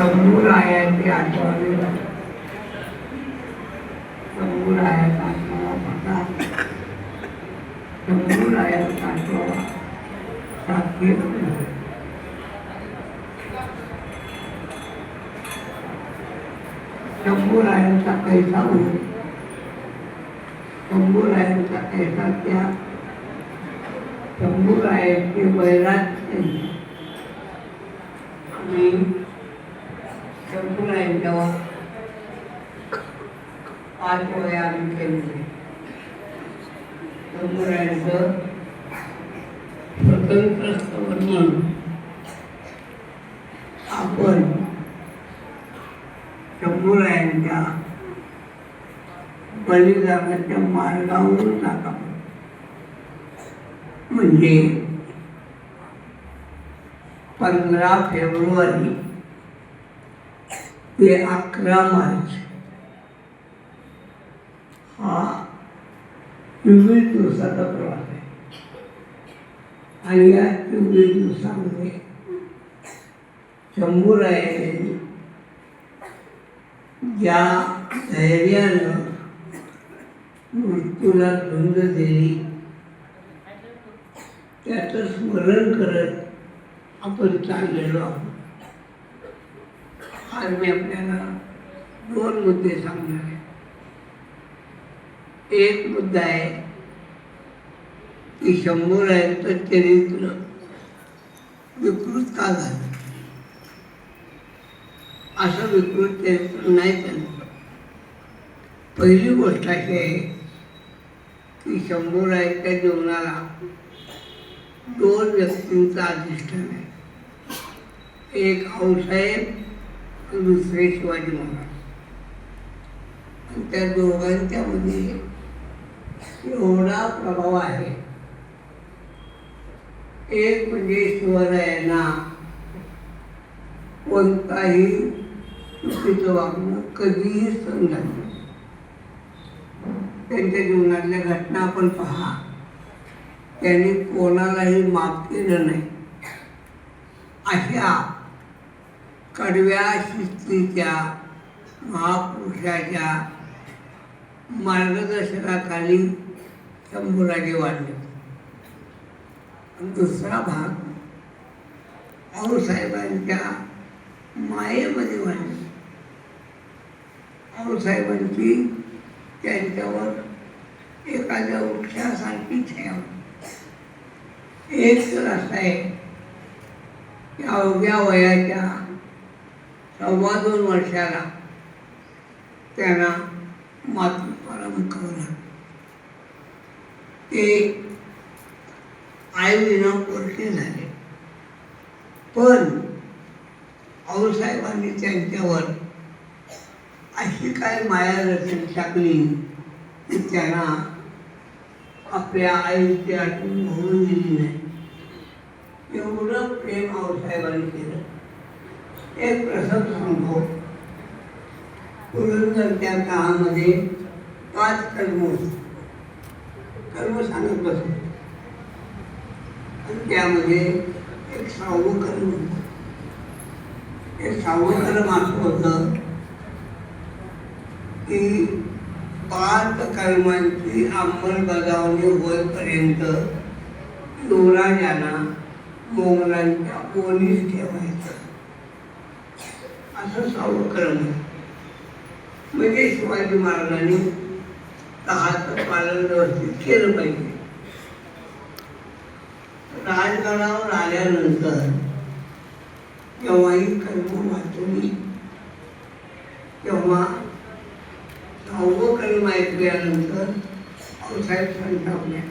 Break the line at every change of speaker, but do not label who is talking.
शंभूरायाची आठवणी शंभूरायाचा आठवा पता शंभूरायाचा आठवा साखी शंभूरायांचा कैसा हो शंभूरायांचा कैसा त्या शंभूरायांचे वैराग्य आणि शंभूरायांच्यावर 5 वया आम्ही केले. शंभूरायांचं स्वतंत्र म्हणून आपण शंभूरायांच्या बलिदानाच्या मार्गावरून टाकावं. म्हणजे 15 फेब्रुवारी ते 11 मार्च हा 24 दिवसाचा प्रवास आहे. आणि या 24 दिवसामध्ये शंभूरायांनी ज्या धैर्यानं मृत्यूला धुंद दिली त्याचं स्मरण करत आपण चाललेलो आहोत. आज मी आपल्याला 2 मुद्दे सांगणार आहे. एक मुद्दा आहे की शंभूरायांचं चरित्र विकृत का झालं. असं विकृत चरित्र नाही झालं. पहिली गोष्ट अशी आहे की शंभूरायांच्या जीवनाला 2 व्यक्तींचं अधिष्ठान आहे. एक आऊसाहेब आणि दुसरे शिवाजी महाराज. आणि त्या दोघांच्यामध्ये एवढा प्रभाव आहे. एक म्हणजे शिवरायांना कोणताही चुकीचं वागणं कधीही सहन झालं नाही. त्यांच्या जीवनातल्या घटना आपण पहा. त्यांनी कोणालाही माफ केलं नाही. अशा कडव्या शिस्तीच्या महापुरुषाच्या मार्गदर्शनाखाली शंभूराजे वाढले. दुसरा भाग आऊसाहेबांच्या मायेमध्ये वाढले. आऊसाहेबांची त्यांच्यावर एखाद्या वृक्षासारखी छाया होती. एक तर असं आहे की अवघ्या वयाच्या 2.25 वर्षाला त्यांना मातृत्वाला मुखावलं. ते आईविना पोरके झाले. पण आऊसाहेबांनी त्यांच्यावर अशी काय माया रचून टाकली की त्यांना आपल्या आईची आठवण होऊन दिली नाही. एवढं प्रेम आऊसाहेबांनी केलं. एक प्रसंग सांगतो. पुरंदरच्या काळामध्ये 5 कर्म सांगत बसतो. आणि त्यामध्ये एक 6वं कर्म होतं. हे 6वं कर्म असं होतं की 5 कर्मांची अंमलबजावणी होईपर्यंत युवराजांना मोगलांच्या पोलीस ठेवायचं. असं 6वं कर्म. म्हणजे शिवाजी महाराजांनी 10चं पालन व्यवस्थित केलं पाहिजे. राजगडावर आल्यानंतर जेव्हाही कर्म वाचली तेव्हा 6वं कर्म ऐकल्यानंतर आऊसाहेब संतापले.